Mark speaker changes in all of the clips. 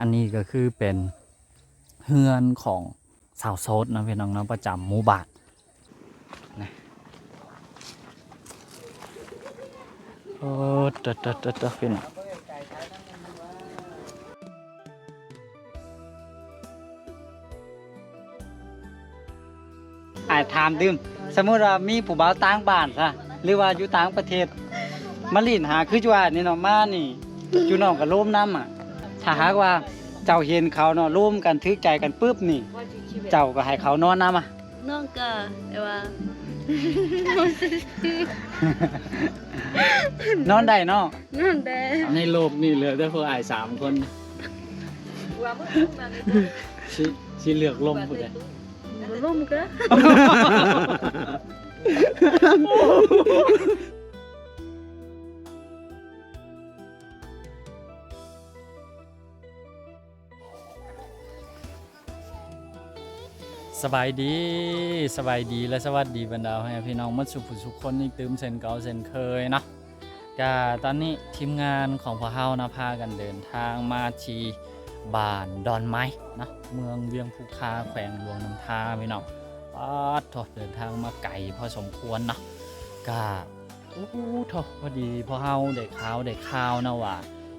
Speaker 1: อันนี้ก็คือเป็นเฮือนของสาวโสดนะพี่น้องเนาะประจำหมู่บ้านนะโอ้เด็ดพี่น้องถามดื่มสมมติว่ามีผู้บ่าวต่างบ้านซะหรือว่าอยู่ต่างประเทศมาลินหาคือว่านี่เนาะมานี่อยู่น้องก็ร่วมน้ำอ่ะถ้าหากว่าเจ้าเห็นเขาเนาะร่วมกันทึกใจกันปุ๊บนี่เจ้าก็ให้เขานอนน้ำอ่ะ
Speaker 2: なんかは
Speaker 1: นอนได้เนาะ
Speaker 2: なんで
Speaker 1: ในโลกนี่เหลือแต่ผู้อาย3 คนสิเลือกลมผู้ใด
Speaker 2: ลมก็
Speaker 1: สบายดีและสวัสดีบรรดาให้พี่น้องมัดสุขสุขคนอีกตื่มเซนเก่าเซนเคยเนาะก็ตอนนี้ทีมงานของพวกเรานะพากันเดินทางมาที่บ้านดอนไม้นะเมืองเวียงภูคาแขวงหลวงน้ำทาพี่น้องเดินทางมาไกลพอสมควรเนาะก็พอดีพอเฮาได้ข่าวนะว่า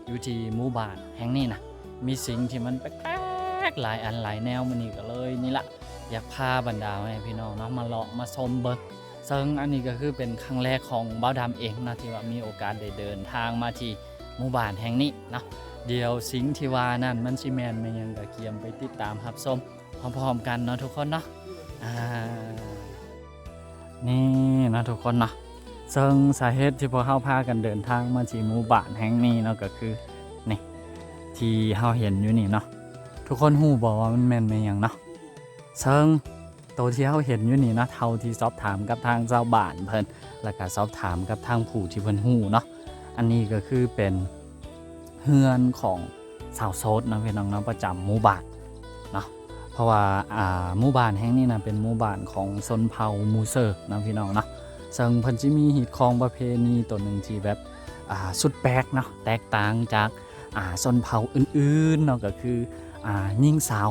Speaker 1: อยู่ที่หมู่บ้านแห่งนี้นะมีสิ่งที่มันแปลกหลายอันหลายแนวมันนี่ก็เลยนี่ละอยากพาบรรดาให้พี่น้องเนาะมาเลาะมาชมเบิ่งซึ่งอันนี้ก็คือเป็นครั้งแรกของบ่าวดำเองนะที่ว่ามีโอกาสได้เดินทางมาที่หมู่บ้านแห่งนี้นะเดี๋ยวสิ่งที่ว่านั่นมันสิแม่นแม่นยังก็เกียมไปติดตามรับชมพร้อมๆกันเนาะทุกคนเนาะนี่นะทุกคนเนาะซึ่งสาเหตุที่พวกเราพากันเดินทางมาที่หมู่บ้านแห่งนี้เนาะก็คือนี่ที่เราเห็นอยู่นี่เนาะทุกคนฮู้บ่ว่ามันแม่นแม่นหยังเนาะซึ่งตัวที่เราเห็นอยู่นี่นะเท่าที่สอบถามกับทางชาวบ้านเพิ่นแล้วก็สอบถามกับทางผู้ที่เพิ่นฮู้เนาะอันนี้ก็คือเป็นเฮือนของสาวโสดนะพี่น้องเนาะประจำหมู่บ้านเนาะเพราะว่าหมู่บ้านแห่งนี้นะเป็นหมู่บ้านของชนเผ่ามูเซอร์นะพี่น้องเนาะซึ่งเพิ่นสิมีฮีตของประเพณีตัวหนึ่งที่แบบสุดแปลกเนาะแตกต่างจากชนเผ่าอื่นๆเนาะก็คือหญิงสาว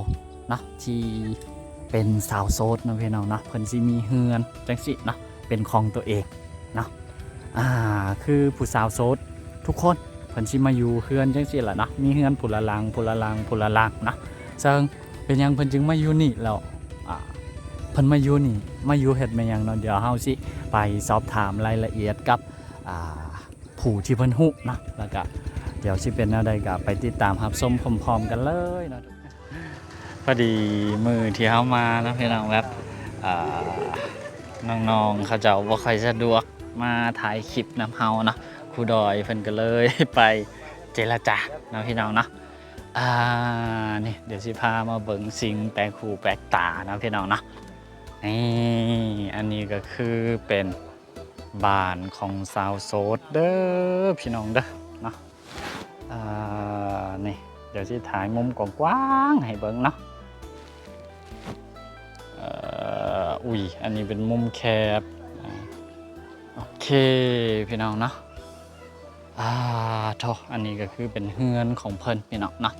Speaker 1: เนาะที่เป็นสาวโสดนะพี่น้องเนาะเพิ่นสิมีเฮือนจังสิเนาะเป็นของตัวเองเนาะคือผู้สาวโสดทุกคนเพิ่นสิมาอยู่เฮือนจังสิล่ะเนาะมีเฮือนผู้ละหลังเนาะซึ่งเป็นหยังเพิ่นจึงมาอยู่นี่แล้วเพิ่นมาอยู่นี่มาอยู่เฮ็ดแม่หยังเนาะเดี๋ยวเฮาสิไปสอบถามรายละเอียดกับผู้ที่เพิ่นฮู้เนาะแล้วก็เดี๋ยวสิเป็นแนวใดก็ไปติดตามรับชมพร้อมๆกันเลยเนาะพอดีมือที่เฮามานะพี่น้องแบบน้องๆเขาเจ้าบ่ค่อยสะดวกมาถ่ายคลิปนำเฮาเนาะครูดอยเพิ่นก็เลยไปเจรจาเนาะพี่น้องเนาะนี่เดี๋ยวสิพามาเบิ่งสิ่งแปลกหูแปลกตานะพี่น้องเนาะนี่อันนี้ก็คือเป็นบ้านของสาวโสดเด้อพี่น้องเด้อเนาะนี่เดี๋ยวสิถ่ายมุมกว้างๆให้เบิ่งเนาะอันนี้เป็นมุมแคบโอเคพี่น้องเนาะอันนี้ก็คือเป็นเฮือนของเพิ่นพี่น้องเนาะ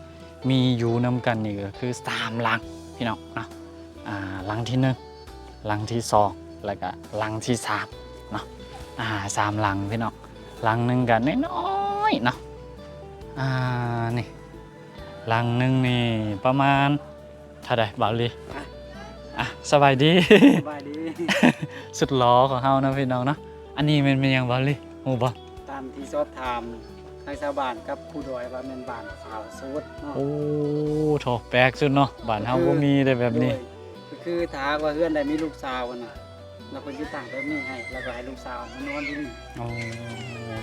Speaker 1: มีอยู่นำกันนี่ก็คือ3หลังพี่น้องเนาะหลังที่1หลังที่2แล้วก็หลังที่3เนาะ3หลังพี่น้องหลังนึงกันน้อยๆเนาะนี่หลังนึงนี่ประมาณเท่าใดบ่าวลีสบายดี สุดล้อของเฮานะพี่น้องเนาะอันนี้มันเป็นยังบ่าวลีฮู้บ่
Speaker 3: ตามที่สอบถามทางชาวบ้านกับครูดอยว่าเป็นบ้านสาวโสดเนาะ
Speaker 1: โอ้แปลกสุดเนาะบ้านเฮาบ่มีได้แบบนี้
Speaker 3: ก็คือถ้าว่าเฮือนใดมีลูกสาวน่ะเราเพิ่นสิตั้งแบบนี้ให้แล้วก็ให้ลูกสาวมานอนที่นี่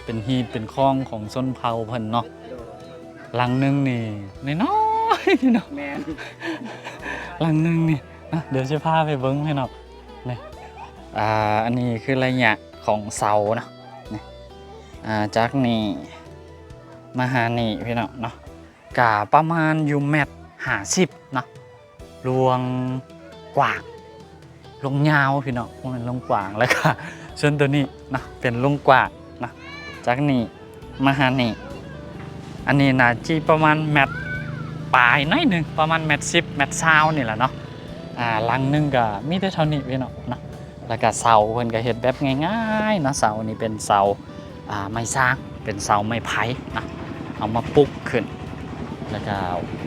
Speaker 1: เป็นฮีตเป็นคลองของชนเผ่าเพิ่นเนาะหลังนึงนี่น้อยๆเนาะ
Speaker 3: แม่น
Speaker 1: หลังนึงนี่เดี๋ยวจะพาไปเบิ้งให้หน่อยนี่อันนี้คือระยะของเสานะนี่จากนี่มาหานี่พี่น้องเนาะกะประมาณอยู่เมตร50เนาะลวงกว้างลงยาวพี่น้องมันลงกว้างแล้วก็ส่วนตัวนี้นะเป็นลงกว้างนะจากนี่มาหานี่อันนี้น่าจะประมาณเมตร ปลายน้อยหนึงประมาณ1.10 1.20นี่แหละเนาะหลังหนึงก็มีแต่เท่านี้พี่น้องเนาะแล้วก็เสาเพิ่นก็เฮ็ดแบบง่ายๆเนาะเสานี่เป็นเสาไม้สร้างเป็นเสาไม้ไผ่นะเอามาปลุกขึ้นแล้วก็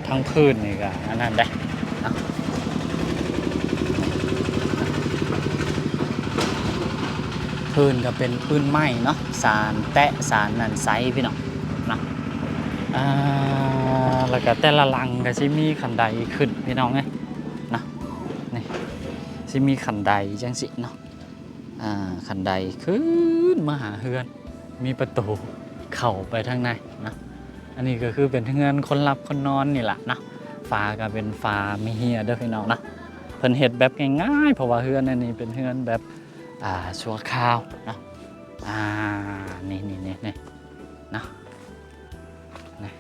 Speaker 1: ทั้งพื้นนี่ก็อันนั้นได้นะพื้นก็เป็นพื้นไม้เนาะสารแตะสารนั่นไซพี่น้องนะแล้วก็แต่ละหลังก็สิมีขันไดขึ้นพี่น้องเอ้ยนะนี่สิมีขันไดจังสิเนาะขันไดขึ้นมาหาเฮือนมีประตูเข้าไปทางในนะอันนี้ก็คือเป็นเฮือนคนรับคนนอนนี่แหละนะฟ้าก็เป็นฟ้าไม่เฮียเด้อพี่น้องนะเพิ่นเฮ็ดแบบง่ายๆเพราะว่าเฮือนอันนี้เป็นเฮือนแบบชั่วคราวนะนี่นะนี่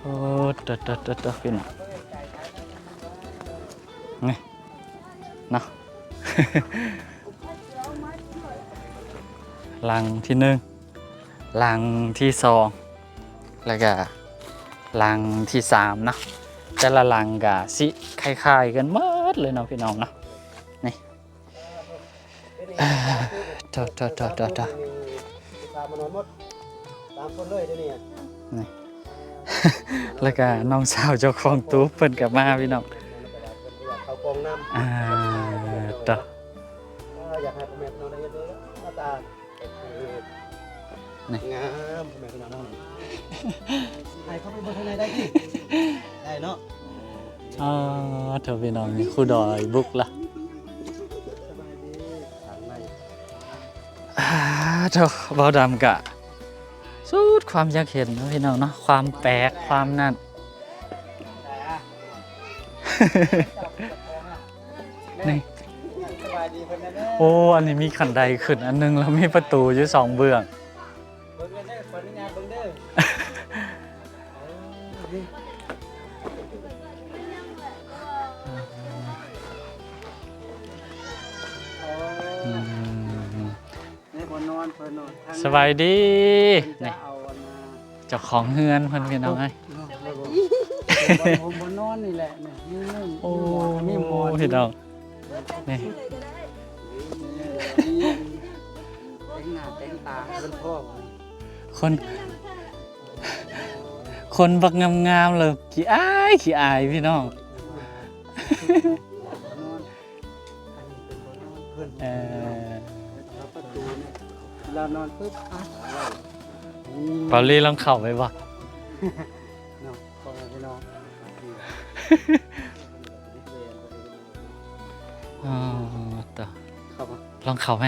Speaker 1: โอ้ตะพี่น้องนี่นะ หลังที่1หลังที่2แล้วก็หลังที่3นะแต่ละหลังก็สิคล้ายๆกันหมดเลยเนาะพี่น้องเนาะนี่ตามมานอนหมดตามคนเลยเดี๋ยวนี้นี่ แล้วก็น้องสาวเจ้าของตู้เพิ่นก็มาพี่น้อง
Speaker 3: เขากองน้ำ
Speaker 1: ต่อ
Speaker 3: อยากให้พ่อแม่นอนได้เยอะๆหน้าตานี่งามพ่อแม่นอนให้เขาไปบนข้างในได้ที่ได้เนาะ
Speaker 1: เถอะพี่น้องนี่ครูดอยบุกละเถอะเบาดำกะสุดความอยากเห็นนะพี่น้องเนาะความแปลกความนั่น นี่โอ้อันนี้มีขันไดขึ้นอันนึงแล้วมีประตูอยู่2เบื้องสบายดีนี่เจ้าของเฮือนเพิ่นพี่น้องเอ้ย
Speaker 3: ผมบนนอนนี่แหละนี่
Speaker 1: โอ้มีหมอนพี่น้องนี่
Speaker 3: แต่งหน้าแต่งตาเป็นพ่อ
Speaker 1: คนบักงามๆเลยขี้อายพี่น้อง
Speaker 3: เรานอนปุ๊บ
Speaker 1: เปาลี่ลองเข้าไปบ่ต่อลองเข้าไหม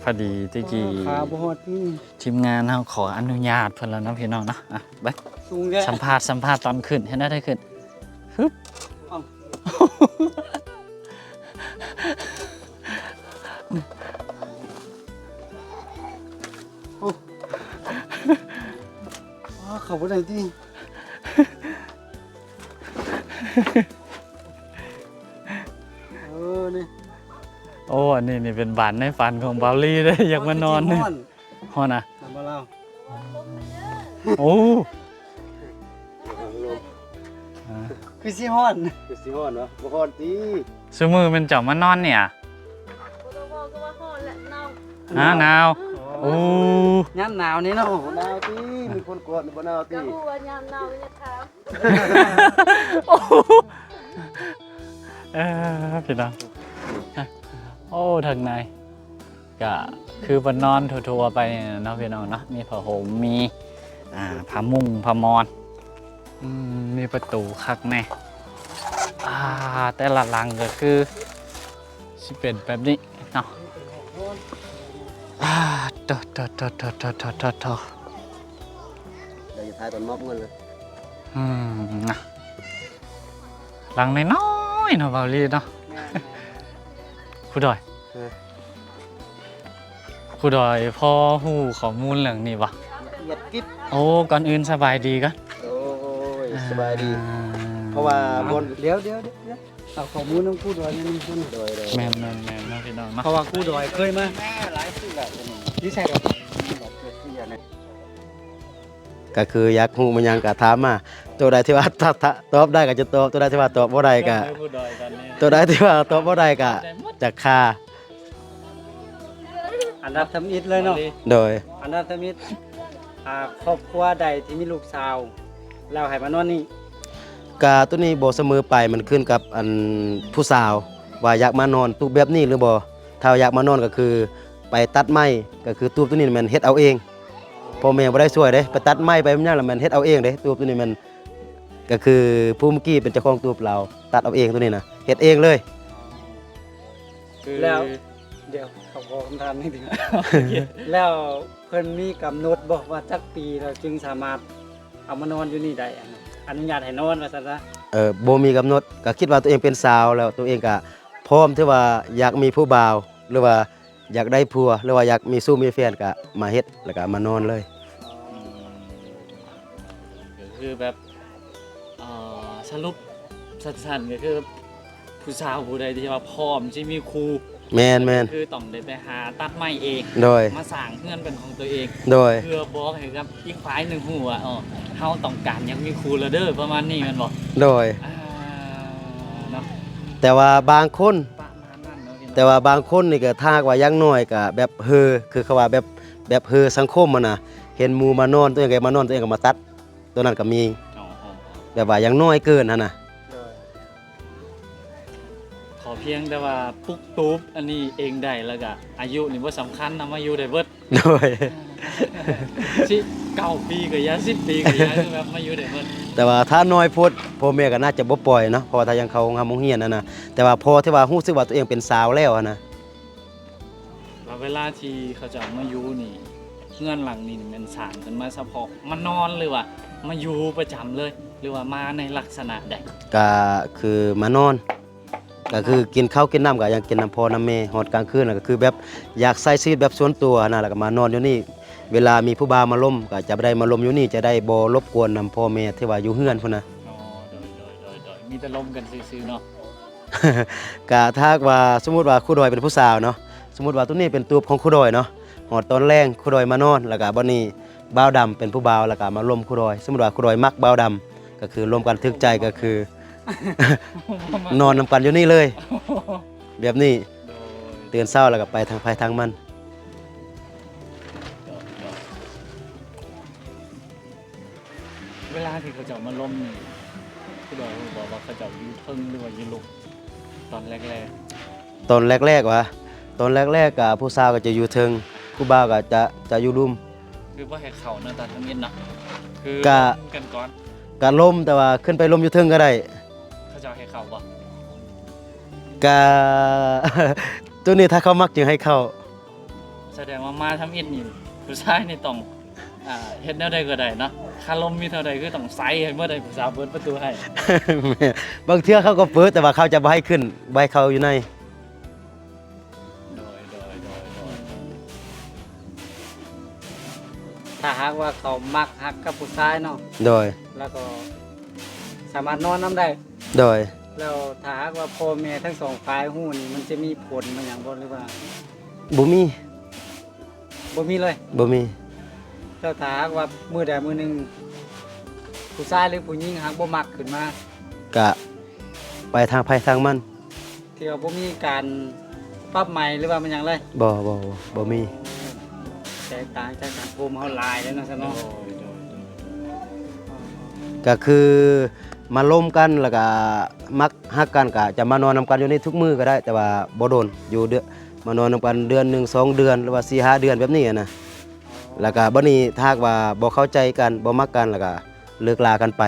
Speaker 1: พอดีตะกี้ทีมงานเราขออนุญาตเพิ่นแล้วนะพี่น้องนะไปสัมภาษณ์ตอนขึ้นให้ได้ขึ้นฮึบ
Speaker 3: เขาบ่ได้ที่นี่
Speaker 1: โอ้อันนี้เป็นบ้านในฝันของเบาลี่ได้อยากมานอนนี่ฮ้อนน่ะ
Speaker 3: มาเล่า
Speaker 1: โอ้
Speaker 3: คือสิฮ้อนวะบ่ฮ้อนติ
Speaker 1: ซุมื้อมันจะมานอนเนี่ยหนาวโอ้
Speaker 3: ยามหนาวนี่เนาะหนาวติมีคนกดบ่หนาวติ
Speaker 2: ก็ฮู้ว่ายามหนาวจะถาม
Speaker 1: พี่น้องโอ้ทางในก็คือบ่นอนทั่วๆไปเนาะพี่น้องเนาะมีผ้าห่มมีผ้ามุ้งผ้ามอนมีประตูคักแน่แต่ละหลังก็คือสิเป็นแบบนี้เนาะ
Speaker 3: เดี๋ยวจะทายตอนมอบเงินเลย
Speaker 1: หลังน้อยๆเนาะเบาลี่เนาะครูดอยพ่อฮู้ข้อมูลเรื่องนี้บ่โอ้ก่อนอื่นสบายดีกัน
Speaker 3: โอ้ยสบายดีเพราะว่าบนเดี๋ยว เอาข้อมูลน้องกู้ดอยนี่นี่
Speaker 4: โดย
Speaker 1: แม่นเนาะพี่น้องเนาะ
Speaker 3: เพราะว่ากู้ดอยเคยมา
Speaker 4: แม่หลายสิ่งแบบนี้
Speaker 3: ที่ใช่กับ
Speaker 4: ก็คืออยากฮู้มันหยังก็ถามมาตัวใดที่ว่าถ้าตอบได้ก็จะตอบตัวใดที่ว่าตอบบ่ได้ก็
Speaker 1: เริ่มพูดดอยกันนี่
Speaker 4: ตัวใดที่ว่าตอบบ่ได้ก็จะฆ่า
Speaker 3: อันดับทำอิฐเลยเนาะ
Speaker 4: โดย
Speaker 3: อันดับทำอิฐครอบครัวใดที่มีลูกสาวแล้วให้มานอนนี่
Speaker 4: กาตัวนี้บ่เสมอไปมันขึ้นกับอันผู้สาวว่าอยากมานอนตู้แบบนี้หรือบ่ถ้าอยากมานอนก็คือไปตัดไม้ก็คือตู้ตัวนี้มันเฮ็ดเอาเองพ่อแม่บ่ได้ช่วยเด้ไปตัดไม้ไปมันยังแล้วมันเฮ็ดเอาเองเด้ตู้ตัวนี้มันก็คือผู้เมื่อกี้เป็นเจ้าของตู้เราตัดเอาเองตัวนี้นะเฮ็ดเองเลย
Speaker 1: คือ
Speaker 3: แล้วเดี๋ยวเขาบอกคำถามนิดนึง แล้วเพิ่นมีกำหนดบอกว่าจักปีเราจึงสามารถเอามานอนอยู่นี่ได้อนุญาตให้นอนว่าซั่นซะ
Speaker 4: บ่มีกำหนดก็คิดว่าตัวเองเป็นสาวแล้วตัวเองก็พร้อมที่ว่าอยากมีผู้บ่าวหรือว่าอยากได้ผัวหรือว่าอยากมีสู้มีแฟนก็มาเฮ็ดแล้วก็มานอนเลย
Speaker 1: ก็คือแบบสรุปสั้นๆก็คือผู้สาวผู้ใดที่ว่าพร้อมที่มีครู
Speaker 4: แม่น
Speaker 1: คือต้องได้ไปหาตัดไม้เอง
Speaker 4: โดย
Speaker 1: มาสร้างเพื่อนเป็นของตัวเอง
Speaker 4: โดย
Speaker 1: เพื่อบอกให้กับอีกฝ่ายหนึ่งหูว่าเฮาต้องการยังมีครูแล้วเด้อประมาณนี้แมันบอก
Speaker 4: โดย
Speaker 1: เนาะ
Speaker 4: แต่ว่าบางคน
Speaker 1: ประมาณนั้นเนาะพี่
Speaker 4: แต่ว่าบางคนนี่ก็ถ้าหากว่าอยังน้อยก็แบบคือเขาว่าแบบสังคมมันน่ะเห็นหมู่มานอนตัวเองก็มานอนตัวเองก็มาตัดตัวนั้นก็มี
Speaker 1: อ๋อ
Speaker 4: แบบว่าอยังน้อยเกินหั่นน่ะ
Speaker 1: ขอเพียงแต่ว่าปุ๊กตุ๊บอันนี้เองได้แล้วก็อายุนี่บ่สำคัญนะมาอยู่ได้เบิด
Speaker 4: โดย
Speaker 1: สิ9 ปีก็ยา10 ปีก็ยาคือแบบมาอยู่ได้เบิด
Speaker 4: แต่ว่าถ้าน้อยโพดพ่อแม่ก็น่าจะบ่ปล่อยเนาะเพราะว่าถ้ายังเขางามโรงเรียนนั่นน่ะแต่ว่าพอที่ว่ารู้สึกว่าตัวเองเป็นสาวแล้วอะนะ
Speaker 1: แล้วเวลาที่เขาจะมาอยู่นี่เงื่อนหลังนี่มันสร้างขึ้นมาเฉพาะมานอนหรือว่ามาอยู่ประจำเลย หรือว่ามาในลักษณะใด
Speaker 4: ก็คือมานอนก็คือกินข้าวกินน้ำก็ยังกินน้ำพ่อน้ำแม่ฮอดกลางคืนน่ะก็คือแบบอยากใช้ชีวิตแบบส่วนตัวนะแล้วก็มานอนอยู่นี่เวลามีผู้บ่าวมาล้มก็จะได้มาล้มอยู่นี่จะได้บ่รบกวนนำพ่อแม่ที่ว่าอยู่เฮือนพุ่นน่ะ
Speaker 1: อ๋อโดยมีแต่ลมกันซื่อๆเนาะ
Speaker 4: ก็ถ้าหากว่าสมมุติว่าครูดอยเป็นผู้สาวเนาะสมมุติว่าตัวนี้เป็นตูบของครูดอยเนาะหอดตอนแรงครูดอยมานอนแล้วก็บัดนี้บ่าวดำเป็นผู้บ่าวแล้วก็มาล้มครูดอยสมมุติว่าครูดอยมักบ่าวดำก็คือรวมกันทึกใจก็คือ นอนนำกันอยู่นี่เลย แบบนี้
Speaker 1: โดย
Speaker 4: ตื่นเช้าแล้วก็ไปทางไผทางมัน
Speaker 1: เวลาที่เขาจะมาล้มนี่คือบอกว่าเขาจะอยู่เทิงหรือว่าอยู่ลุกตอนแรก
Speaker 4: ตอนแรกๆวะตอนแรกๆก็ผู้สาวก็จะอยู่เทิงผู้บ่าวก็จะอยู่รุม
Speaker 1: ๆคือว่าให้เขาเนาะตอนทั้งนี้เนาะคือ
Speaker 4: ก็
Speaker 1: ล้มกันก่อน
Speaker 4: ก็ล้มแต่ว่าขึ้นไปล้มอยู่เทิงก็ได้
Speaker 1: เขาจะให้เขาบ่
Speaker 4: ก็ ตัวนี้ถ้าเขามักจึงให้เข้า
Speaker 1: แสดงว่ามาทำอิฐนี่ผู้ชายนี่ต้องเฮ็ดแนวใดก็ได้เนาะคาลมมีเท่าใดคือต้องใส่ให้เมื่อใดผู้สาวเปิดประตูให้
Speaker 4: บางเทื่อเขาก็เปิดแต่ว่าเขาจะบ่ให้ขึ้นบ่ให้เขาอยู่ใน
Speaker 1: โดย
Speaker 3: ถ้าหากว่าเขามักฮักกับผู้ชายเนาะ
Speaker 4: โดย
Speaker 3: แล้วก็สามารถนอนน้ำได้
Speaker 4: โดย
Speaker 3: แล้วถ้าหากว่าพ่อแม่ทั้งสองฝ่ายฮู้นี่มันจะมีผลมาอย่างบ่หรือว่า
Speaker 4: บ่มี
Speaker 3: บ่มีเลย
Speaker 4: บ่มี
Speaker 3: แล้วถ้าหากว่ามื้อใดมื้อหนึงผู้ชายหรือผู้หญิงหากบ่มักขึ้นมา
Speaker 4: ก็ไปทางไผทางมัน
Speaker 3: ที่ว่าบ่มีการปรับใหม่หรือว่ามันหยังเลย
Speaker 4: บ่มี
Speaker 3: แตกต่างจากสังคมเฮาหลายแล้วเนาะซะเนาะ
Speaker 4: ก็คือมาล้มกันแล้วก็มักฮักกันก็จะมานอนนำกันอยู่นี่ทุกมื้อก็ได้ แต่ว่าบ่โดนอยู่มานอนนำกันเดือนหนึ่ง2 เดือนหรือว่า4-5 เดือนแบบนี้อะนะแล้วก็บัดนี้ถ้าหากว่าบ่เข้าใจกันบ่มักกันแล้วก็เลิกลากันไป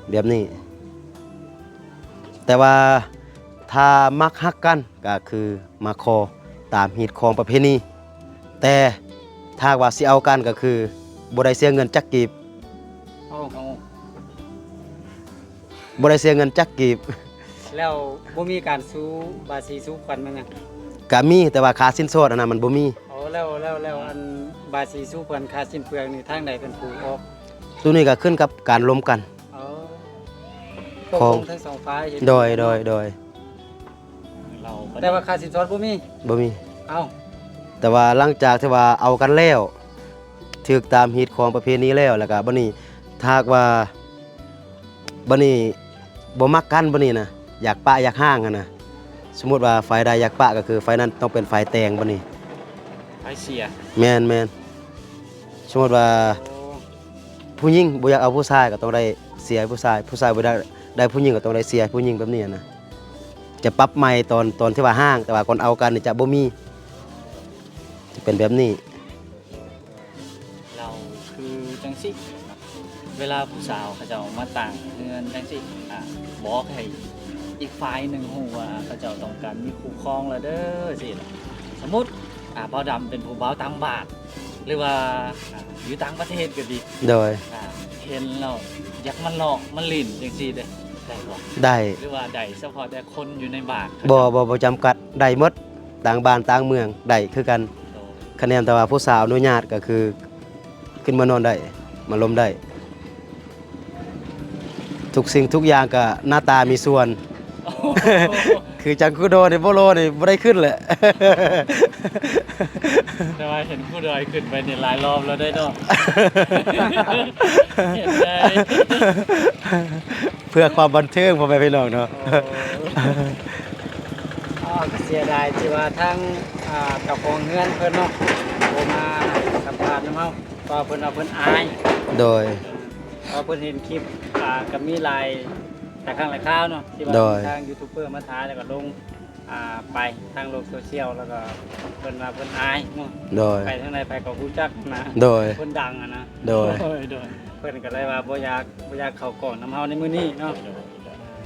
Speaker 4: แบบนี้ แต่ว่าถ้ามักฮักกันก็คือมาคอตามฮีตของประเพณีแต่ถ้าหากว่าสิเอากันก็คือบ่ได้เสียเงินจักกีบ
Speaker 3: เอา
Speaker 4: บ่ได้เสียเงินจักกีบ
Speaker 3: แล้วบ่มีการสู้บาสีสู้ขวัญมันหยัง
Speaker 4: ก็มีแต่ว่าค่าสินสอดอันนั้นมันบ่มี
Speaker 3: อ๋อแล้วอันบาสีสู้ขวัญค่าสิ้นเปลืองนี่ทางใดเป็นผู้ออก
Speaker 4: ตัวนี้ก็ขึ้นกับการล้มกัน
Speaker 3: อ๋อ ตก
Speaker 4: ของ
Speaker 3: ลงทั้งสองฝ่ายเห็น
Speaker 4: โดย
Speaker 1: เราก็
Speaker 3: แต่ว่าค่าสินสอดบ่มี
Speaker 4: บ่มี
Speaker 3: เอ้า
Speaker 4: แต่ว่าหลังจากที่ว่าเอากันแล้วถูกตามฮีตของประเพณีแล้วแล้วก็บัดนี้ถ้าหากว่าบัดนี้บ่มักกันบัดนี้นะอยากปะอยากห่างกันนะสมมุติว่าฝ่ายใดอยากปะก็คือฝ่ายนั้นต้องเป็นฝ่ายแต่งบัดนี้
Speaker 1: ไปเสีย
Speaker 4: แม่นสมมุติว่า
Speaker 3: โอ้
Speaker 4: ผู้หญิงบ่อยากเอาผู้ชายก็ต้องได้เสียผู้ชายผู้ชายบ่ได้ผู้หญิงก็ต้องได้เสียผู้หญิงแบบนี้นะจะปรับใหม่ตอนที่ว่าห่างแต่ว่าก่อนเอากันนี่จะบ่มีจะเป็นแบบนี้
Speaker 1: เราคือจังสิเวลาผู้สาวเขาเจ้ามาต่างเงินจังสิบอกให้อีกฝ่ายหนึ่งฮู้ว่าเขาเจ้าต้องการมีคู่ครองแล้วเด้อสิล่ะสมมุติบ่าวดำเป็นผู้บ่าวต่างบ้านหรือว่าอยู่ต่างประเทศก็ดี
Speaker 4: โดย
Speaker 1: เห็นแล้วอยากมันหลอกมันลิ่นจังซี่เด้ได้บ่
Speaker 4: ได้
Speaker 1: หรือว่าได้เฉพาะแต่คนอยู่ในบ้าน
Speaker 4: บ่จำกัดได้หมดต่างบ้านต่างเมืองได้คือกันคะแนนแต่ว่าผู้สาวอนุญาตก็คือขึ้นมานอนได้มาลมได้ ทุกสิ่งทุกอย่างก็หน้าตามีส่วน
Speaker 1: โอ้
Speaker 4: คือจังคุโดนี่บ่โลนี่บ่ได้ขึ้นแหละ
Speaker 1: แต่ว่าเห็นผู้ดอยขึ้นไปนี่หลายรอบแล้วได้เนาะ เห็นได้
Speaker 4: เพื่อความบันเทิงพ่อแม่พี่น้องเนาะ
Speaker 3: ก็เสียดายที่ว่าทั้งเจ้าของเฮือนเพิ่นเนาะบ่มาสัมภาษณ์นำเฮาเพราะว่าเพิ่นว่าเพิ่นอาย
Speaker 4: โดย
Speaker 3: เพราะเพิ่นเห็นคลิปก็มีหลายแต่ครั้งหลายคราวเนาะที่ว่า
Speaker 4: โดย
Speaker 3: ทางยูทูบเบอร์มาถ่ายแล้วก็ลงไปทางโลกโซเชียลแล้วก็เพิ่นว่าเพิ่นอายเนาะ
Speaker 4: โดย
Speaker 3: ไปทางใดไปก็รู้จักนะ
Speaker 4: โดย
Speaker 3: เพิ่นดังอะนะ
Speaker 4: โดย
Speaker 1: โดย
Speaker 3: เพิ่นก็เลยว่าบ่อยากเข้ากล่องน้ำเฮาในมื้อนี้เนาะ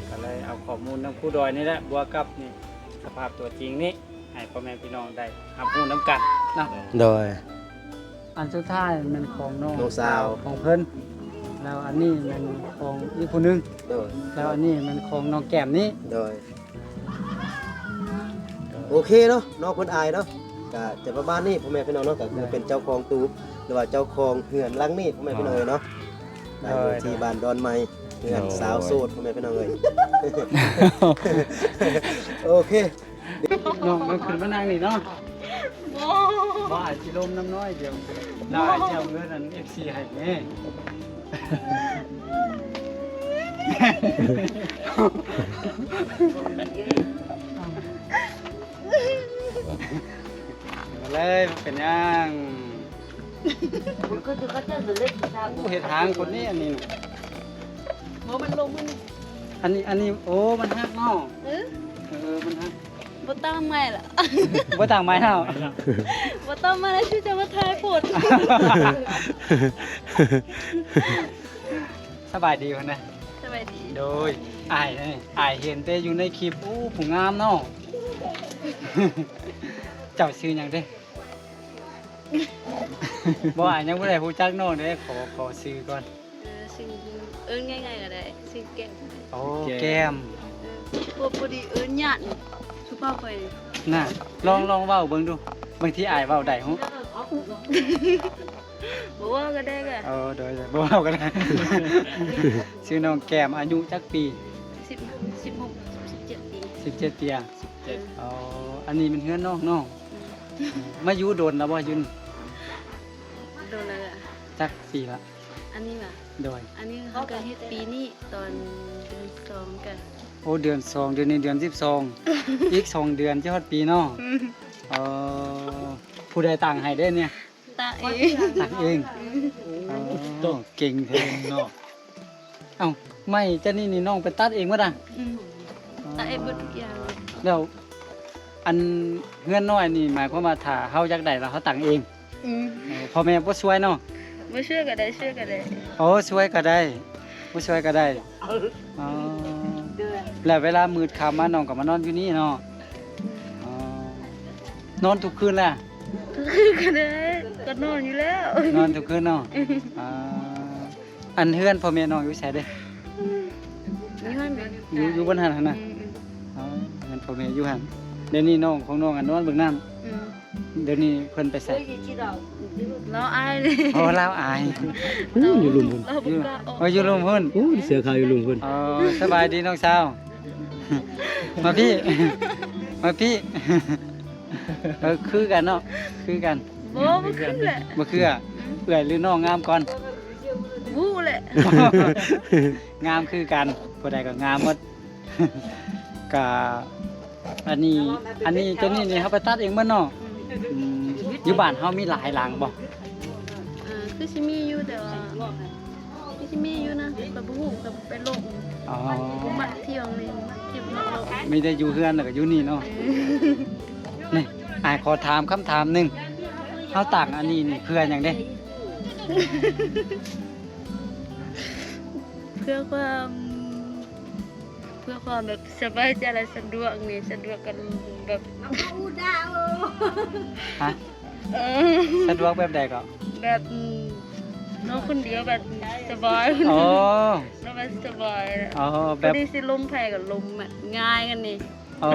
Speaker 3: ก็เลยเอาข้อมูลนำผู้ดอยนี่แหละบวกกับนี่สภาพตัวจริงนี่ให้พ่อแม่พี่น้องได้รับรู้นํกันเนาะ
Speaker 4: โดย
Speaker 3: อันสุดท้ายมันของน้อง
Speaker 4: น้องสาว
Speaker 3: ของเพิ่นแล้วอันนี้มันของอีกผู้หนึง
Speaker 4: โดย
Speaker 3: แล้วอันนี้มันของน้องแก้มนี่
Speaker 4: โดยโอเคเนาะน้องเพิ่นอายเนาะก็จะประมาณนี้พ่อแม่พี่น้องเนาะก็คือเป็นเจ้าของตูบหรือว่าเจ้าของเฮือนหลังนี้พ่อแม่พี่น้องเอ้ยเนาะได้อยู่ที่บ้านดอนไม้เฮือนสาวโสดพ่อแม่พี่น้องเอ้ย โอเค
Speaker 3: น้องมันขึ้นมานั่งนี่เนาะบ่อาจสิลมน้ำน้อยเดียวแล้วอาจจะเอาเงินอัน FC ให้แม่เลยมันเป็นยัง
Speaker 2: ก็จะเขาจะเล็กทาง
Speaker 3: ผู้เห็ดทางคนนี้อันนี้น่ะ
Speaker 2: โมมันลงมัน
Speaker 3: อันนี้โอ้มันฮักเนาะมันฮัก
Speaker 2: บ่ตั้งไม่ล่ะ
Speaker 3: บ่ต่างไม้เนาะ
Speaker 2: บ่ตั้งมาแล้วชื่อจะมาทายผด
Speaker 3: สบายดีพุ่นนะ
Speaker 2: สบายดี
Speaker 3: โดยอายนี่อายเห็นแต่อยู่ในคลิปโอ้ผู้งามเนาะ เจ้าชื่อหยังเด้ บ่อายยังบ่ได้ฮู้จักน้องเด้ขอชื่อก่อน
Speaker 2: สิ่งง่ายๆก็ได้สิ่งแก่ง
Speaker 3: โอ้แก้ม
Speaker 2: พอดีหยาดสุภาพไป
Speaker 3: น่ะลองเว้าเบิ่งดูบางทีอายเว้าได้ฮู้
Speaker 2: บ่ว่าก็ได้ก็
Speaker 3: โดยบ่เว้าก็ได้ ชื่อน้องแก้มอายุจักปี
Speaker 2: 10 16 17ปี
Speaker 3: 17ปีอะอ๋ออันนี้มันเฮือนน้องเนาะมาอยู่โดนแล้วบ่อยู่นี่
Speaker 2: โดนแล้วอะ
Speaker 3: จักปีละ
Speaker 2: อันนี้ว่ะ
Speaker 3: โดย
Speaker 2: อันนี้เขาก็เฮ็ดปีนี้ตอนเดือน2กัน
Speaker 3: โอ้เดือน2เดือนนี้เดือน12 อีก2เดือนจะฮอดปีเนาะผู้ใดต่างให้ได้เนี่ย
Speaker 2: ตาเอง
Speaker 3: ต่างเองโอ้เก่งแท้เนาะเอ้าไม่เจ้านี่น้องไปตัดเองบ่ล่ะ
Speaker 2: ตาเองเบิดทุกอย่าง
Speaker 3: แล้วอันเฮือนน้อยนี่หมายความว่าถ้าเฮาอยากได้แล้วเฮาตั้งเองพ่อแม่บ่ช่วยเนาะ
Speaker 2: บ่เชื่อก็ได้เชื่อก็ได้
Speaker 3: โอ้ช่วยก็ได้บ่ช่วยก็ได้อ๋อแล้วเวลามืดค่ำมาน้องก็มานอนอยู่นี่เนาะอ๋อนอนทุกคืนแหละ
Speaker 2: ก็ได้ก็นอนอยู่แล้ว
Speaker 3: นอนทุกคืนเนาะอ่าอันเฮือนพ่อแม่น้องอยู่ไสเด้
Speaker 2: นี่มัน
Speaker 3: อยู่บนหันหั่นน่ะอ๋อเฮือนพ่อแม่อยู่หั่นเดี๋ยวนี้น้องของน้องอันนอนเบิ่งน้ำ เดี๋ยวนี้เพิ่นไปใส่
Speaker 2: เราอายเลย
Speaker 3: โอ้ลาวอาย
Speaker 4: อยู่ลุมพุ่น
Speaker 2: เราบ่กล้าออก
Speaker 3: โอ้อยู่ลุมพุ่น
Speaker 4: โอ้เสือขาวอยู่ลุมพุ่น
Speaker 3: อ๋อสบายดีน้องสาว มาพี่ มาพี่คือกันเนาะคือกัน
Speaker 2: บ่ขึ้นแหละ
Speaker 3: บ่คือเอื่อยหรือน้องงามก่อน
Speaker 2: วู้แหละ
Speaker 3: งามคือกันผู้ใดก็งามหมด กะอันนี้ตัวนี้นี่เฮาไปตัดเองเบิดเนาะอืมอยู่บ้านเฮามีหลายหลังบ่
Speaker 2: คือสิมีอยู่แต่ว่าคือสิมีอยู่นะก็บ่ฮู้ก็ไปลง
Speaker 3: อ๋อ
Speaker 2: บ่มักเที่ยวนี่มักเที่ยวนอกโลก
Speaker 3: มีแต่อยู่เฮือนแล้วก็อยู่นี่เนาะนี่อ้ายขอถามคำถามหนึงเฮาตากอันนี้นี่เพื่อหยังเด้
Speaker 2: เพื่อความแบบสบายใจและสะดวกนี่สะดวกกันแบบ
Speaker 3: ฮะ
Speaker 2: เออ
Speaker 3: สะดวกแบบใดก็
Speaker 2: แบบน้องคนเดียวแบบสบาย
Speaker 3: อ๋อ
Speaker 2: น้องแบบสบาย
Speaker 3: อ๋อ
Speaker 2: แบ
Speaker 3: แบบ บ
Speaker 2: นี้สิลมแผ่กับลมอะง่ายกันนี่
Speaker 3: อ๋อ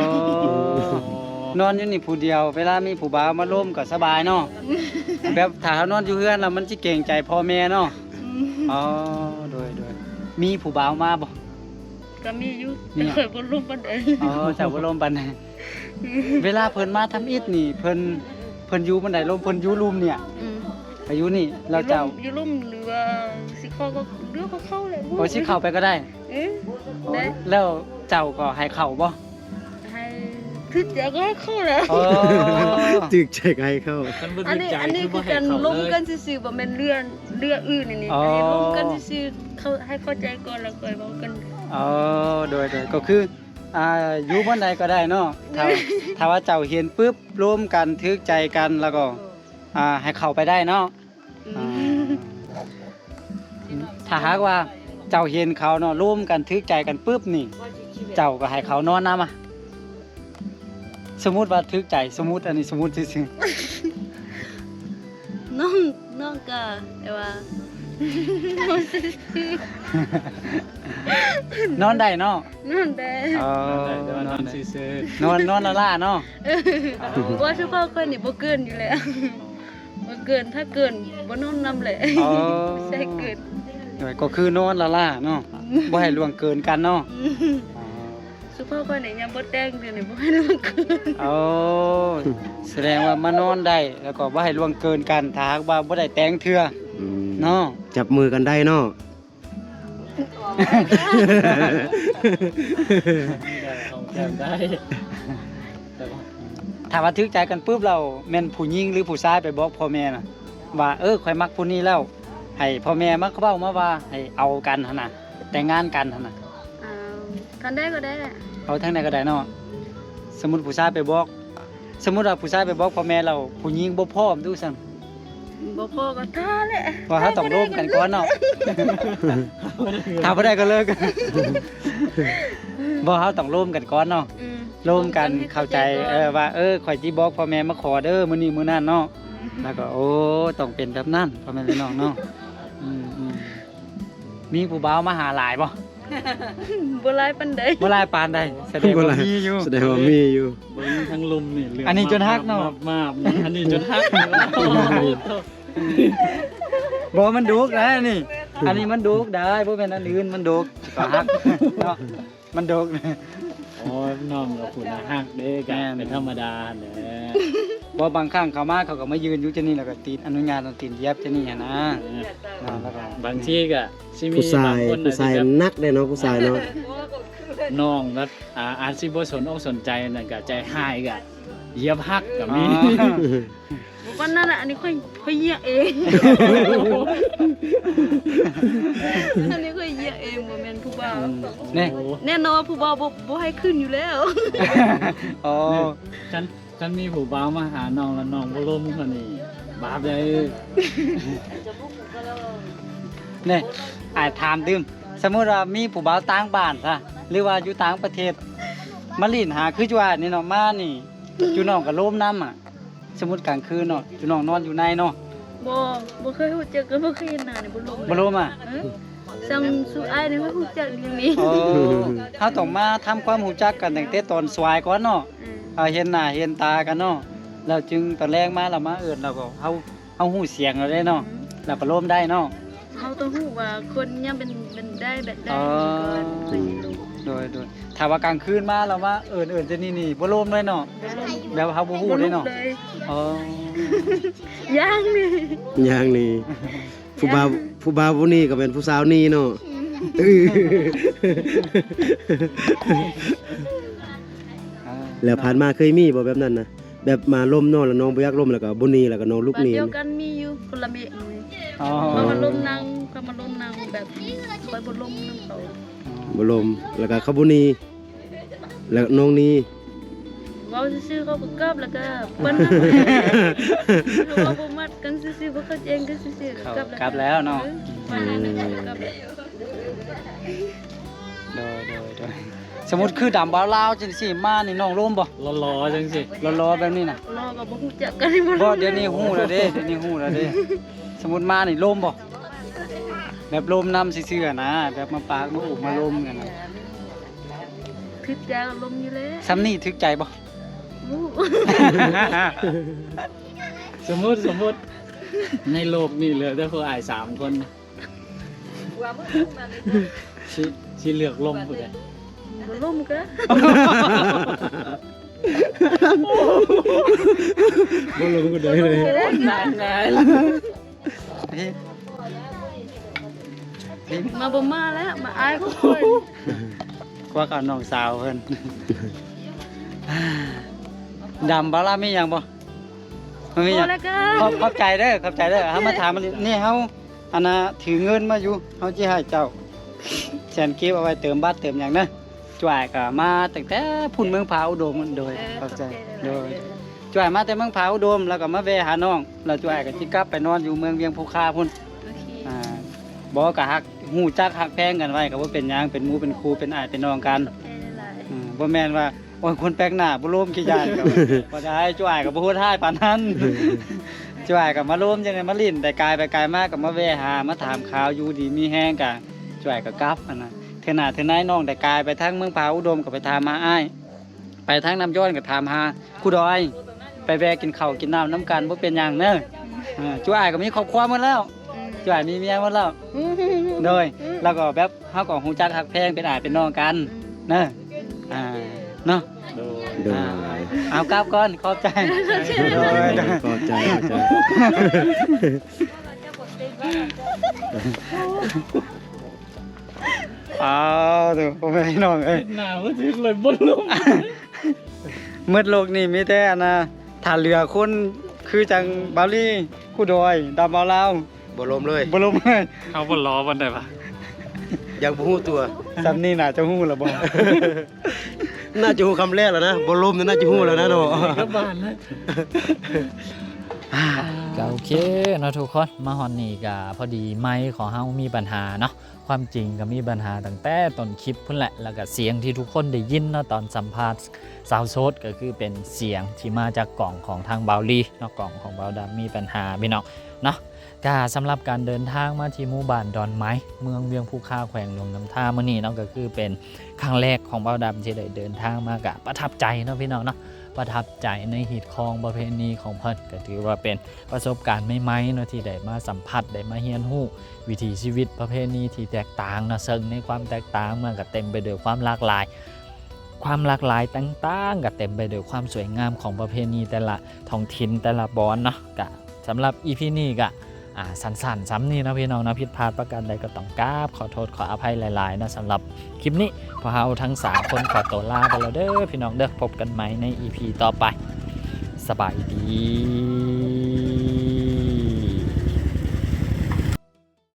Speaker 3: นอนอยู่นี่ผู้เดียว เวลามีผู้บ่าวมาร่วมก็สบายเนาะ แบบถ้าเรานอนอยู่เฮือนแล้วมันสิเกรงใจพ่อแม่เนาะ อ๋อ โดยมีผู้บ่าวมาบ่
Speaker 2: ก็มีอยู่
Speaker 3: เนี่
Speaker 2: แต่
Speaker 3: ย
Speaker 2: เคยบ่ลมปานใด
Speaker 3: อ๋อเจ้าบ่ร่มปานใดเวลาเพิ่นมาทำอิฐนี่เพิ่นอยู่บันไดร่มเพิ่นอยู่รุมเนี่ย
Speaker 2: อืม
Speaker 3: อายุนี่เราเจ้า
Speaker 2: อยู่ลมหรือว่าสิเข้าก็เรือก็เข้าแหละ
Speaker 3: โอ้สิเข้าไปก็ได้
Speaker 2: เอ๊ะได้
Speaker 3: แล้วเจ้าก็ให้เข้าบ่
Speaker 2: ให้คือจะก็ให้เข้าแล้ว
Speaker 3: อ๋อ
Speaker 4: ตึกใจให้เข้า
Speaker 2: อันนี้คือการลมกันซื่อๆบ่แม่นเรืออื่นนี่
Speaker 3: อ๋ออั
Speaker 2: อันนี้ลมกันซื่อๆเขาให้เข้าใจก่อนแล้วค่อยเว้ากัน
Speaker 3: อ๋อโดยก็คืออยู่บนใดก็ได้เนาะถ้าว่าเจ้าเห็นปุ๊บร่วมกันทึกใจกันแล้วก็ให้เข้าไปได้เนาะ
Speaker 2: อื
Speaker 3: อ่าม ถ้าหากว่าเจ้าเห็นเขาเนาะร่วมกันทึกใจกันปุ๊บนี่ เจ้าก็ให้เขานอนนำอ่ะสมมุติว่าทึกใจสมมุติอันนี้สมมุติซื่อ
Speaker 2: น้องก็แต่ว่า
Speaker 3: ๆนอนได้เนาะ
Speaker 2: นั่นแหละ
Speaker 3: นอนซื่อๆนอนละล่าเนาะ
Speaker 2: ว่าเฉพาะคนนี่บ่เกินอยู่แล้วบ่เกินถ้าเกินบ่นอนนำแหละ
Speaker 3: อ๋อ
Speaker 2: ใช่เกิน
Speaker 3: โดยก็คือนอนละล่าเนาะบ่ให้ล่วงเกินกันเนาะ
Speaker 2: เฉพาะคนนี่ยังบ่แต่งเดี๋ยวนี้บ่ให้นอนเกิน
Speaker 3: เอาแสดงว่ามานอนได้แล้วก็บ่ให้ล่วงเกินกันถ้าหากว่าบ่ได้แต่งเทื่อ
Speaker 4: อืม
Speaker 3: เนาะ
Speaker 4: จับมือกันได้เนาะ
Speaker 1: ได้
Speaker 3: ถ้าว่าทึกใจกันปุ๊บเราแม่นผู้หญิงหรือผู้ชายไปบอกพ่อแม่น่ะว่าข่อยมักผู้นี้แล้วให้พ่อแม่มาเขาเว้ามาว่าให้เอากันหั่นน่ะแต่งงานกันหั่นน่ะ
Speaker 2: ทันได้ก็ได้แหละ
Speaker 3: เอาทางใดก็ได้เนาะสมมุติผู้ชายไปบอก สมมุติว่าผู้ชายไปบอกพ่อแม่เราผู้หญิงบ่พร้อมดูซั่น
Speaker 2: บ่พอก็ท่าแหละ
Speaker 3: ว่าเขาต้องร่วมกันก่อนเนาะ ถ้าบ่ได้ก็เลิก บ่เขาต้องร่วมกันก่อนเนาะ ร่วมกันเข้าใจว่าข่อยสิบอกพ่อแม่มาขอเด้อมื้อนี้มื้อนั้นเนาะแล้วก็โอ้ต้องเป็นแบบนั้นพ่อแม่พี่น้องเนาะอืมมีผู้บ่าวมาหาหลายบ่
Speaker 2: บ่หลายปานใด
Speaker 3: บ่หลายปานใดแสดงว่ามีอยู่
Speaker 4: แสดงว่ามีอยู่
Speaker 1: เบิ่งทั้งลุมนี่เรื่อง
Speaker 3: อันนี้จนฮักเนาะ
Speaker 1: มาบๆอันนี้จนฮัก
Speaker 3: บ่มันดุกนะนี่ อันนี้มันดุกได้บ่แม่นอันอื่นมันดุกก็ฮักเนาะมันดุก
Speaker 1: โอ้ยน้องกับคุณฮักเด้กัน
Speaker 3: แม่น
Speaker 1: เป็นธรรมดาแหละ
Speaker 3: บ่บางครั้งเขามาเขาก็มายืนอยู่ที่นี่แล้วก็ตีนอนุญาตต้องตีนเหยียบที่นี่หั้นนะแล้วก็
Speaker 1: บางทีก็สิมี
Speaker 4: ผู้ชา
Speaker 1: บาง
Speaker 4: ย
Speaker 1: คน
Speaker 4: ผู้ชาย
Speaker 1: ที่แบบ
Speaker 4: นักเลยเนาะผู้ชายเนาะ
Speaker 1: น้องก็อาจสิบ่สนอกสนใจนั่นก็ใจหายก็เหยียบฮักก็มี
Speaker 2: บ่ปานนั้นน่ะอันนี้ค่อยเหยียบเอง อันนี้ค่อยเหยียบเองบ่แม่นผู้บ่าว
Speaker 3: นี่
Speaker 2: แน่นอนว่าผู้บ่าวบ่ให้ขึ้นอยู่แล้ว
Speaker 3: อ๋อ
Speaker 1: ฉันมีผู้บ่าวมาหาน้องแล้วน้องบ่ล้มคนนี้บาปเลย
Speaker 3: นี่อ้ายถามดื่มสมมุติว่ามีผู้บ่าวต่างบ้านซะหรือว่าอยู่ต่างประเทศมาลิ้นหาคือจังว่านี่เนาะมานี่อยู่น้องก็โลมน้ำอ่ะ สมมุติกลางคืนเนาะอยู่น้องนอนอยู่ในเนาะ
Speaker 2: บ่เคยรู้จักกันบ่เคยเห็นหน้านี่บ่รู้
Speaker 3: บ่โลมอ่ะ
Speaker 2: ซัมสุอ้ายนี่บ่รู้จักเรื่องนี้
Speaker 3: โอ้เฮาต้องมาทำความรู้จักกันตั้งแต่ตอนสวายก่อนเนาะเห็นหน้าเห็นตากันเนาะ แล้วจึงตอนแรกมาเรามาเอิ้นเราก็เฮาฮู้เสียงเราได้เนาะเราก็ร่มได้เนาะ
Speaker 2: เฮาต้องฮู้ว่าคนเนี่ยเป็นได้แบบได้
Speaker 3: อ๋อ
Speaker 2: ก่อนไปลง
Speaker 3: โดยถ้าว่ากลางคืนมาเรามาเอิ้นจะนี่บ่ร่มเลยเนาะแบบเฮาบ่ฮู้เลยเนาะ
Speaker 2: เลย
Speaker 3: อ๋อ
Speaker 2: ย่างนี่
Speaker 4: อย่างนี้ผู้บ่าวผู้นี้ก็เป็นผู้สาวนี้เนาะ
Speaker 3: อ่า
Speaker 4: แล้วผ่านมาเคยมีบ่แบบนั้นนะแบบมาล่มนอนแล้วน้องบ่อยากล่มแล้วก็บ่หนีแล้วก็น้องลุก
Speaker 2: บ้าน
Speaker 4: หนี
Speaker 2: เดียวกันมีอยู่คนละเมฆเลย
Speaker 3: อ๋อ
Speaker 2: เขามาล้มนั่งเขามาล้มนั่งแบบคอยบ่ล้มนั่งเขา
Speaker 4: บ่ล่มแล้วก็เขาบ่หนีแล้วน้องหนี
Speaker 2: เว้าซื่อๆเขาก็กลับแล้วก็เปิ้นนั่งเขาบ่มัดกันซื่อๆบ่เข้าใจกันซื่อๆ
Speaker 3: เขา
Speaker 2: กลับ
Speaker 3: กลับแล้วเนาะ
Speaker 2: วันนั้นกลับแล้ว
Speaker 3: โดยสมมุติคือดำบ่าวลาวจังซี่มานี่น้องร่มบ่
Speaker 1: ล้อๆจังสิ
Speaker 3: รอๆแบบนี้น่ะ
Speaker 2: รอก็บ่ฮู้จักกัน
Speaker 3: บ่เดี๋ยวนี้ฮู้แล้วเด้สมมุติมานี่ร่มบ่แบบร่มนำซื่อๆนะแบบมาปากมาอุบมาร่มกันน่ะ
Speaker 2: ทึกยาลมอยู่แล้ว
Speaker 3: ซ้ำนี่ถึกใจบ่
Speaker 2: ฮู้
Speaker 1: สมมุติในโลกนี่เหลือแต่ผู้อาย3คนสิเลือกลมผู้ใด
Speaker 2: บ่ล้มก็
Speaker 4: บ่ลงก็ได้เลย
Speaker 1: นาย
Speaker 2: มาบ่มาแล้วมาอายเขาคน
Speaker 3: กว่ากับน้องสาวเพิ่นดำบ่ล่ะมีหยังบ่มันมีห
Speaker 2: พ
Speaker 3: ยั
Speaker 2: อง แล้วก็
Speaker 3: ขอบใจเด้อเฮามาถามมันนี่เฮาอันน่ะถือเงินมาอยู่เฮาสิให้เจ้าแสนเก็บเอาไว้เติมบัตรเติมหยังเด้อจ่ายก็มาตั้งแต่พุ่นเมืองผาอุดมโดยขอบใจโดยจ่ายมาแต่เมืองผาอุดมแล้วก็มาแวะหาน้องแล้วจ่ายก็สิกลับไปนอนอยู่เมืองเวียงภูคาพุ่น
Speaker 2: โอเค
Speaker 3: อ่าบ่ก็ฮักฮู้จักฮักแพงกันไว้ก็บ่เป็นหยังเป็นหมู่เป็นครูเป็นอ้ายเป็นน้องกัน
Speaker 2: หลาย
Speaker 3: บ่แม่นว่าโอ้ยคนแปลกหน้าบ่ร่วมขี้ยานก็บ่ได้จ่ายก็บ่ฮู้ท้ายปานนั้น จ่ายก็มาร่วมจังได๋มาลิ้นแต่กายไปกายมาก็มาแวะหามาถามข่าวอยู่ดีมีแฮงก็จ่ายก็กลับอันน่ะเทื่อหน้าเทื่อไหนน้องได้กายไปทางเมืองผาอุดมก็ไปถามหาอ้ายไปทางน้ำย้อนก็ถามหาครูดอย ไปแวะกินข้าวกินน้ำน้ำกันบ่เป็นหยังเด้อจ่ายก็มีครอบครัวหมดแล้วจ่ายมีเมียหมดแล้ว
Speaker 2: ๆ
Speaker 3: โดยแล้วก็แบบเฮาก็ฮู้จักฮักแพงเป็นอ้ายเป็นน้องกันเด้อเนาะ
Speaker 1: โดย
Speaker 4: โดย
Speaker 3: เอากลับก่อนขอบใจโดย
Speaker 4: ขอบใจ
Speaker 3: เอาดูพ่อแม่พี่น้องเอ้ย
Speaker 1: หน้าบ่ถึงเลยบ่ลม
Speaker 3: มืดโลกนี่มีแต่อันน่ะถ้าเหลือคนคือจังบาลีคู่ดอยดำบ่าวลาว
Speaker 4: บ่ลมเลย
Speaker 3: บ่ลมเลย
Speaker 1: เอาบ่ล้อบ่ได้ปะ
Speaker 4: ยังบ่ฮู้ตัว
Speaker 3: ซ้ำนี่น่าจะฮู้แล้วบ่
Speaker 4: น่าจะฮู้คำแรกแล้วนะบ่ลมนี่น่าจะฮู้แล้วนะเนาะ
Speaker 1: ก็บ้านแล้วก็โอเคเนาะทุกคนมาฮอนนี่ก็พอดีไมค์ของเฮามีปัญหาเนาะความจริงก็มีปัญหาตั้งแต่ต้นคลิปพุ่นแหละแล้วก็เสียงที่ทุกคนได้ยินเนาะตอนสัมภาษณ์สาวโสดก็คือเป็นเสียงที่มาจากกล่องของทางเบาลีเนาะกล่องของเบาดำมีปัญหาพี่น้องเนาะก็สำหรับการเดินทางมาที่หมู่บ้านดอนไม้เมืองเวียงภูคาแขวงหลวงน้ำท่ามื้อนี้เนาะก็คือเป็นครั้งแรกของเบาดำที่ได้เดินทางมากะประทับใจเนาะพี่น้องเนาะประทับใจในหีดคองประเพณีของเพิ่นก็ถือว่าเป็นประสบการณ์ใหม่ๆเนาะที่ได้มาสัมผัสได้มาเรียนรู้วิถีชีวิตประเพณีที่แตกต่างเนาะซึ่งในความแตกต่างมันก็เต็มไปด้วยความหลากหลาย ความหลากหลายต่างๆก็เต็มไปด้วยความสวยงามของประเพณีแต่ละท้องถิ่นแต่ละบอนเนาะก็สำหรับ EP นี้ก็สั้นๆซ้ำนี่นะพี่น้องนะผิดพลาดประการใดก็ต้องกราบขอโทษขออภัยหลายๆนะสำหรับคลิปนี้พวกเราทั้ง3คนขอตัวลาไปแล้วเด้อพี่น้องเด้อพบกันใหม่ใน EP ต่อไปสบายดี